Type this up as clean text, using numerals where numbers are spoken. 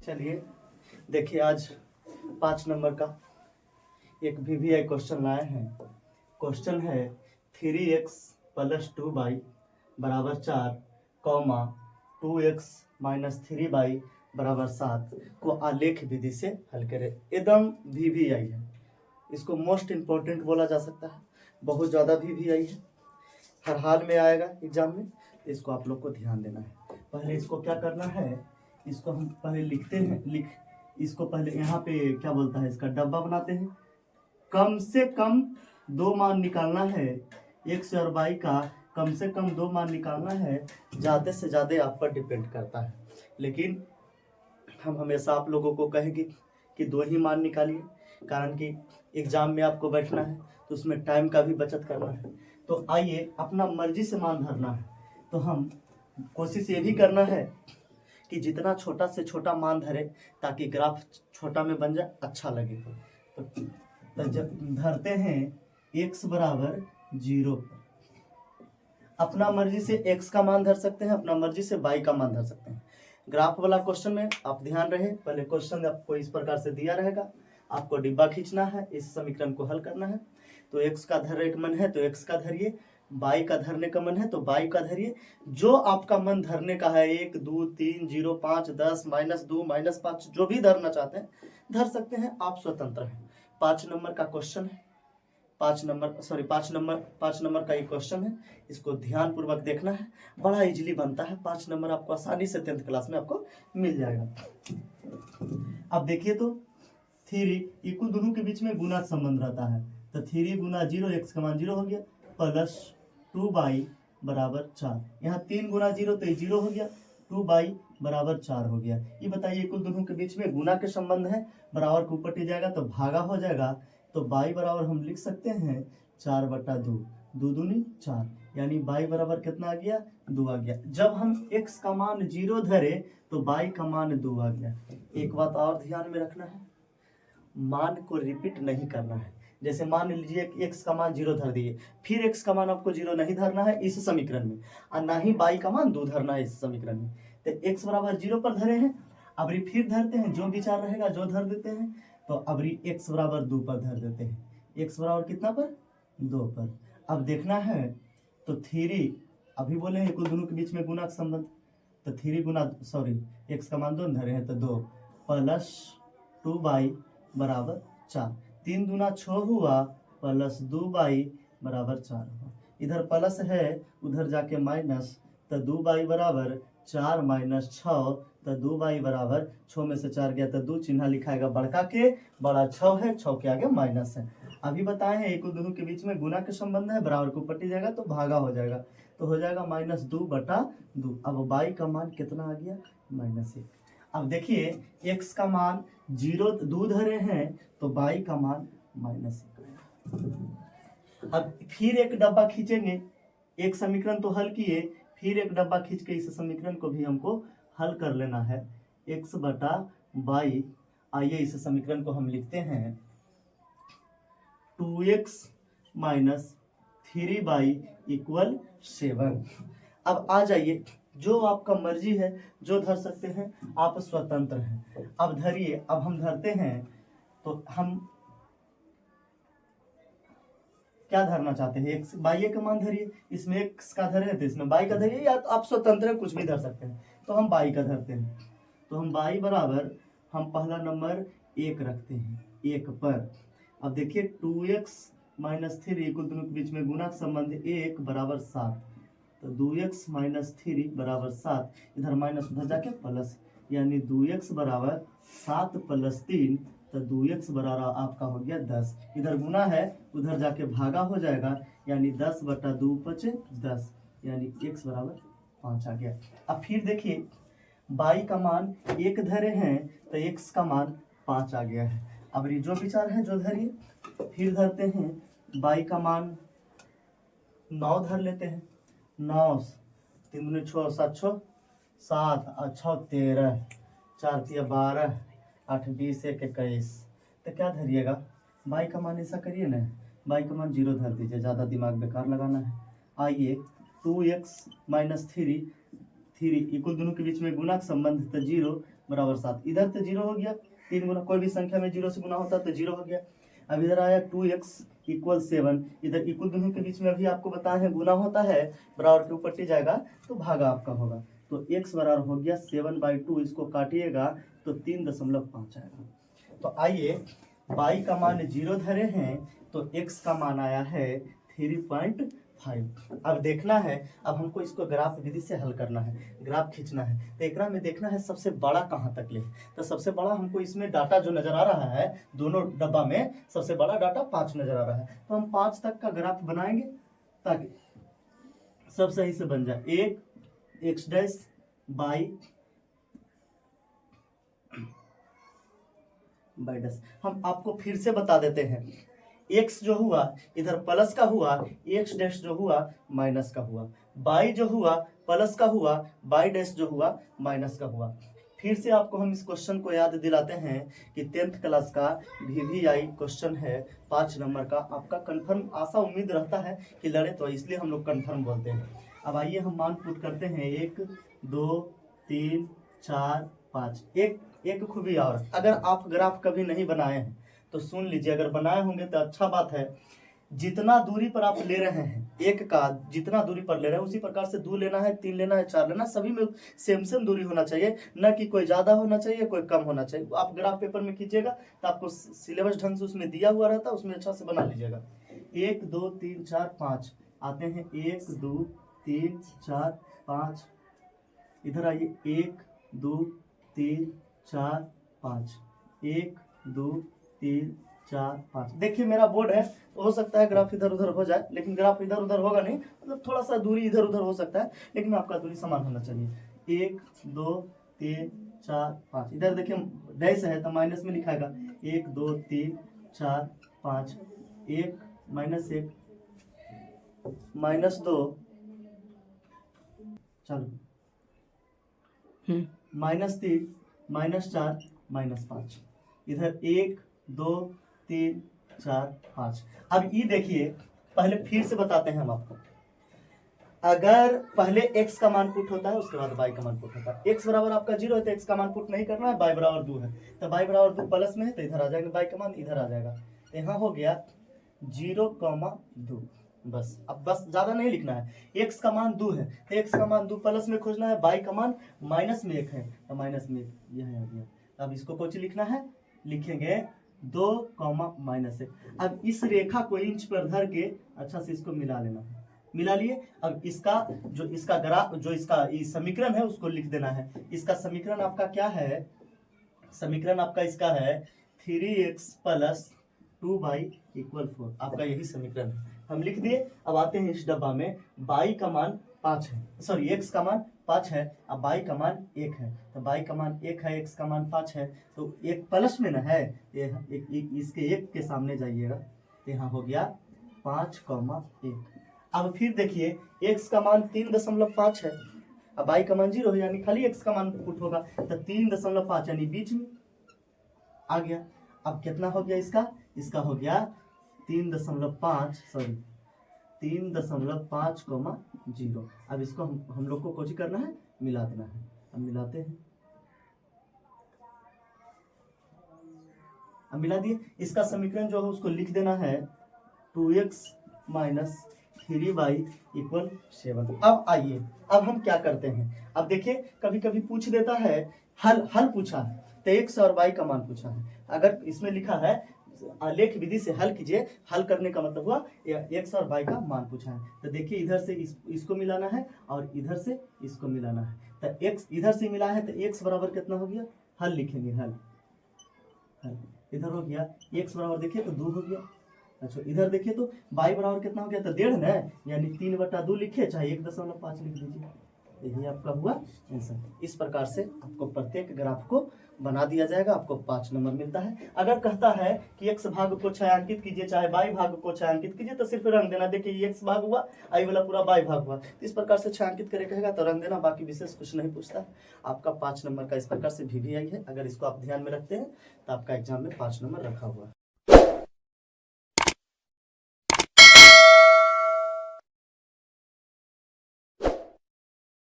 चलिए देखिए, आज 5 नंबर का एक VVI क्वेश्चन लाए हैं। क्वेश्चन है 3x + 2y = 4, 2x - 3y = 7 को आलेख विधि से हल करें। एकदम VVI है, इसको मोस्ट इम्पोर्टेंट बोला जा सकता है। बहुत ज़्यादा VVI है, हर हाल में आएगा एग्जाम में, इसको आप लोग को ध्यान देना है। पहले इसको क्या करना है, इसको हम पहले लिखते हैं। इसको पहले यहाँ पे क्या बोलता है, इसका डब्बा बनाते हैं। कम से कम 2 मान निकालना है, x और y का कम से कम 2 मान निकालना है। ज़्यादा से ज़्यादा आप पर डिपेंड करता है, लेकिन हम हमेशा आप लोगों को कहेंगे कि 2 ही मान निकालिए, कारण कि एग्जाम में आपको बैठना है तो उसमें टाइम का भी बचत करना है। तो आइए, अपना मर्जी से मान धरना है। तो हम कोशिश ये भी करना है कि जितना छोटा से छोटा मान धरे, ताकि ग्राफ छोटा में बन जाए, अच्छा लगे। तो जब धरते हैं x = 0 पर, अपना मर्जी से x का मान धर सकते हैं, अपना मर्जी से y का मान धर सकते हैं। ग्राफ वाला क्वेश्चन में आप ध्यान रहे, पहले क्वेश्चन आपको इस प्रकार से दिया रहेगा, आपको डिब्बा खींचना है, इस समीकरण को हल करना है। तो x का धरने का मन है तो x का धरिए, y का धरने का मन है तो y का धरिए। जो आपका मन धरने का है, 1 2 3 0 5 10 -2 -5, जो भी धरना चाहते हैं धर सकते हैं, आप स्वतंत्र हैं। 5 नंबर का क्वेश्चन है, 5 नंबर का ये क्वेश्चन है। इसको ध्यान पूर्वक देखना है, बड़ा इजीली बनता है। 5 नंबर आपको आसानी से 10th क्लास में आपको मिल जाएगा। अब देखिए तो 3 इक्वल, दोनों के बीच में गुना संबंध रहता है। तो 3 × 0, x का मान 0 हो गया, प्लस 2y = 4। यहाँ 3 × 0 तो 0 हो गया, 2y = 4 हो गया। ये बताइए, कुल दोनों के बीच में गुना के संबंध है, बराबर के ऊपर जाएगा तो भागा हो जाएगा। तो y बराबर हम लिख सकते हैं 4/2, 2 दूनी 4, यानी y बराबर कितना आ गया, 2 आ गया। जब हम x का मान 0 धरे तो y का मान 2 आ गया। एक बात और ध्यान में रखना है, मान को रिपीट नहीं करना है। जैसे मान लीजिए कि x का मान 0 धर दिए, फिर x का मान आपको 0 नहीं धरना है इस समीकरण में, और ना ही y का मान 2 धरना है इस समीकरण में। तो x = 0 पर धरे हैं, अब फिर धरते हैं, जो विचार रहेगा जो धर देते हैं। तो अब x = 2 पर धर देते हैं, x बराबर कितना पर, 2 पर। अब देखना है तो 3, अभी बोले हैं कुल दोनों के बीच में गुना का संबंध, तो 3 × x का मान 2 धरे हैं तो 2, प्लस 2y = 4, 3 दूना 6 हुआ, प्लस 2y = 4 हुआ। इधर प्लस है, उधर जाके माइनस, तो 2y = 4 - 6, तो 2y = 6 में से 4 गया तो 2 चिन्ह लिखाएगा, बड़का के बड़ा 6 है, 6 के आगे माइनस है। अभी बताए हैं एक दोनों के बीच में गुना के संबंध है, बराबर को पट्टी जाएगा तो भागा हो जाएगा, तो हो जाएगा -2/2। अब y का मान कितना आ गया, -1। अब देखिए, x का मान 0 2 धरे हैं तो y का मान -1 आएगा। अब फिर एक डब्बा खींचेंगे, एक समीकरण तो हल किए, फिर एक डब्बा खींच के इस समीकरण को भी हमको हल कर लेना है। x/y, आइए इस समीकरण को हम लिखते हैं 2x - 3y = 7। अब आ जाइए, जो आपका मर्जी है जो धर सकते हैं, आप स्वतंत्र हैं। अब धरिए, अब हम धरते हैं तो हम क्या धरना चाहते हैं, x y का मान धरिए, इसमें x का धरे तो इसमें y का धरिए, या तो आप स्वतंत्र कुछ भी धर सकते हैं। तो हम y का धरते हैं, तो हम y बराबर, हम पहला नंबर 1 रखते हैं, 1 पर। अब देखिए 2x - 3 इक्वल, दोनों के बीच में गुना संबंध 1 = 7, तो 2x - 3 = 7, इधर माइनस उधर जाके प्लस, यानी 2x = 7 + 3, तो 2x बराबर आपका हो गया 10। इधर गुना है, उधर जाके भागा हो जाएगा, यानी 10/2 = 10, यानी x = 5 आ गया। अब फिर देखिए, y का मान 1 धरे हैं तो x का मान 5 आ गया है। अब ये जो विचार है जो धरिए, फिर धरते हैं y का मान 9 धर लेते हैं, 9, 3 दूनी 6, 7 6, 7 और 6 13, 4 तिया 12, 8 20 1 21। तो क्या धरिएगा, y का मान ऐसा करिए ना, y का मान 0 धर दीजिए, ज़्यादा दिमाग बेकार लगाना है। आइए 2x - 3, 3 इक्वल दोनों के बीच में गुणक संबंध तो 0 बराबर 7, इधर तो 0 हो गया, 3 गुना कोई भी संख्या में 0 से गुना होता है तो 0 हो गया। अब इधर आया 2x इक्वल 7, इधर इक्वल दोनों के बीच में अभी आपको बताया है गुना होता है, बराबर के ऊपर जाएगा तो भागा आपका होगा, तो x बराबर हो गया 7/2, इसको काटिएगा तो 3.5 आएगा। तो आइए y का मान 0 धरे हैं तो x का मान आया है 3.5। अब देखना है, अब हमको इसको ग्राफ विधि से हल करना है, ग्राफ खींचना है, तो एकरा में देखना है सबसे बड़ा कहाँ तक ले। तो सबसे बड़ा हमको इसमें डाटा जो नजर आ रहा है, दोनों डब्बा में सबसे बड़ा डाटा 5 नजर आ रहा है, तो हम 5 तक का ग्राफ बनाएंगे ताकि सब सही से बन जाए। 1 x डैश बाई डैश। हम आपको फिर से बता देते हैं, x जो हुआ इधर प्लस का हुआ, x डैश जो हुआ माइनस का हुआ, y जो हुआ प्लस का हुआ, y डैश जो हुआ माइनस का हुआ। फिर से आपको हम इस क्वेश्चन को याद दिलाते हैं कि 10th क्लास का VVI क्वेश्चन है 5 नंबर का, आपका कंफर्म आशा उम्मीद रहता है कि लड़े, तो इसलिए हम लोग कंफर्म बोलते हैं। अब आइए हम मान पुट करते हैं, 1 2 3 4 5। एक खूबी और, अगर आप ग्राफ कभी नहीं बनाए हैं तो सुन लीजिए, अगर बनाए होंगे तो अच्छा बात है। जितना दूरी पर आप ले रहे हैं, एक का जितना दूरी पर ले रहे हैं उसी प्रकार से 2 लेना है, 3 लेना है, 4 लेना, सभी में सेम सेम दूरी होना चाहिए, न कि कोई ज्यादा होना चाहिए कोई कम होना चाहिए। आप ग्राफ पेपर में कीजिएगा तो आपको सिलेबस ढंग से उसमें दिया हुआ रहता है, उसमें अच्छा से बना लीजिएगा। 1 2 3 4 5 आते हैं, 1 2 3 4 5। इधर आइए, 1 2 3 4 5, 1 2 3 4 5। देखिए मेरा बोर्ड है, हो सकता है ग्राफ इधर उधर हो जाए, लेकिन ग्राफ इधर उधर होगा नहीं, मतलब थोड़ा सा दूरी इधर उधर हो सकता है, लेकिन आपका दूरी समान होना चाहिए। 1 2 3 4 5। इधर देखिए डैश है तो माइनस में लिखाएगा, 1 2 3 4 5, 1 -1 -2, चलो -3 -4 -5। इधर 1 2 3 4 5। अब ये देखिए, पहले फिर से बताते हैं हम आपको, अगर पहले x का मान पुट होता है उसके बाद y का मान पुट होता है। x बराबर आपका 0 है तो x का मान पुट नहीं करना है, y बराबर 2 है तो y बराबर 2 प्लस में है तो इधर आ जाएगा, y का मान इधर आ जाएगा, तो यहाँ हो गया 0,2। बस अब बस ज्यादा नहीं लिखना है, x का मान 2 है तो x का मान 2 प्लस में खोजना है, y का मान -1 है तो -1 यह आ गया। अब इसको कुछ लिखना है, लिखेंगे 2,-1। अब इस रेखा को इंच पर धर के अच्छा से इसको मिला लेना है, मिला लिए। अब इसका ग्राफ जो इसका समीकरण है उसको लिख देना है। इसका समीकरण आपका क्या है, समीकरण आपका इसका है 3x + 2y = 4, आपका यही समीकरण है, हम लिख दिए। अब आते हैं इस डब्बा में, y का मान 5 है, सॉरी x का मान 5 है, अब y का मान 1 है, तो y का मान 1 है, x का मान 5 है, तो एक प्लस में ना है, इसके 1 के सामने जाइएगा तो यहाँ हो गया 5,1। अब फिर देखिए x का मान 3.5 है, अब y का मान 0 है, यानी खाली x का मान पुट होगा तो 3.5 यानी बीच में आ गया। अब कितना हो गया इसका हो गया 3.5, सॉरी 3.5,0। अब इसको हम लोग को कुछ करना है, मिला देना है। अब मिलाते हैं, अब मिला दिए। इसका समीकरण जो है उसको लिख देना है 2x - 3y = 7। अब आइए, अब हम क्या करते हैं, अब देखिए कभी कभी पूछ देता है, हल पूछा है तो x और y का मान पूछा है, अगर इसमें लिखा है आलेख विधि से हल कीजिए, हल करने का मतलब हुआ x और y का मान पूछा है, तो देखिए इधर से इसको मिलाना है और इधर से इसको मिलाना है, तो x इधर से मिला है तो x बराबर कितना हो गया, हल लिखेंगे, हल इधर हो गया, x बराबर देखिए तो 2 हो गया। अच्छा इधर देखिए तो y बराबर कितना हो गया, तो 1.5 ना, यानी 3/2 लिखिए, चाहे 1.5 लिख दीजिए, यही आपका हुआ आंसर। इस प्रकार से आपको प्रत्येक ग्राफ को बना दिया जाएगा, आपको 5 नंबर मिलता है। अगर कहता है कि x भाग को छायांकित कीजिए, चाहे y भाग को छायांकित कीजिए, तो सिर्फ रंग देना, देखिए ये x भाग हुआ, आई वाला पूरा y भाग हुआ, तो इस प्रकार से छायांकित करे कहेगा तो रंग देना, बाकी विशेष कुछ नहीं पूछता। आपका 5 नंबर का इस प्रकार से VVI है, अगर इसको आप ध्यान में रखते हैं तो आपका एग्जाम में 5 नंबर रखा हुआ है।